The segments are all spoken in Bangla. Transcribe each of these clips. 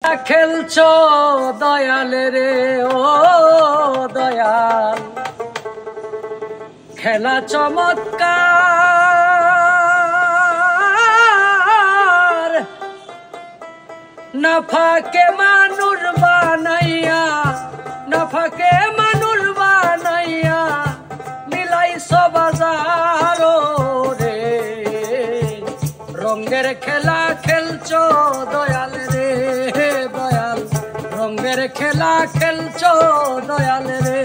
খেলছো দয়াল রে ও দয়াল, খেলা চমৎকার। নাফাকে মানুষ বানাইয়া, নাফাকে মানুষ বানাইয়া মিলাইছো বাজার রে। রঙের খেলা খেলছো দয়াল রে দয়াল, রঙের খেলা খেলছো দয়াল রে।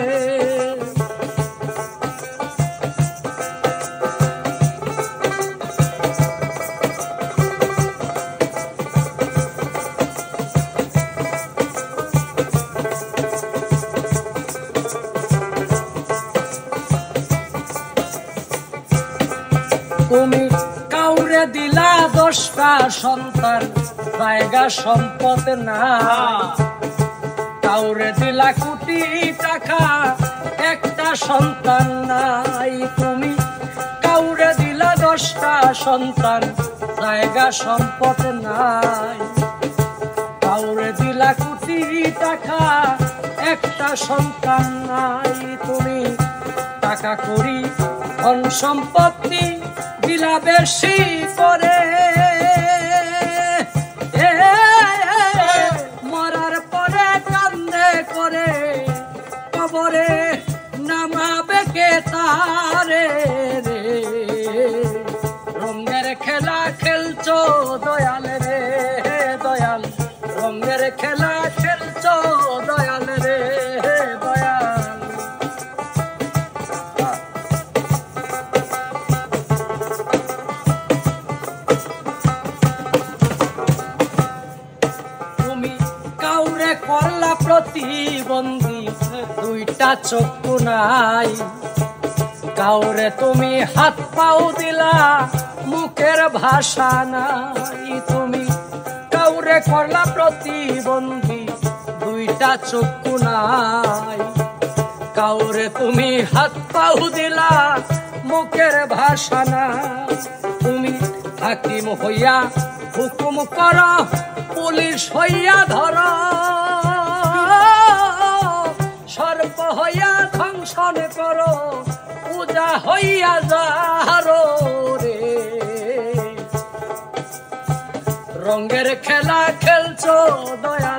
তুমি কাউরে দিলা 10টা সন্তান, জায়গা সম্পদ না। কাউরে দিলা কোটি টাকা, একটা সন্তান নাই। তুমি কাউরে দিলা 10টা সন্তান, জায়গা সম্পদ নাই। কাউরে দিলা কোটি টাকা, একটা সন্তান নাই। তুমি টাকা করি ধন সম্পত্তি দিলা বেশি করে, মরার পরে কান্দে করে কবরে নামাবে কে তারে রে। রঙের খেলা খেলছো দয়াল রে দয়াল, রঙের খেলা খেলছো দয়াল রে দয়াল। করলা প্রতিবন্ধী, 2টা চক্ষু নাই। কাউরে তুমি হাত পাও দিলা, মুখের ভাষা নাই। তুমি কাউরে করলা প্রতিবন্ধী, 2টা চক্ষু নাই। কাউরে তুমি হাত পাও দিলা, মুখের ভাষা নাই। তুমি হাকিম হইয়া হুকুম কর, পুলিশ হইয়া ধর, সর্প হইয়া ধ্বংসন করো, পূজা হইয়া যারো রে। রঙের খেলা খেলছো দয়া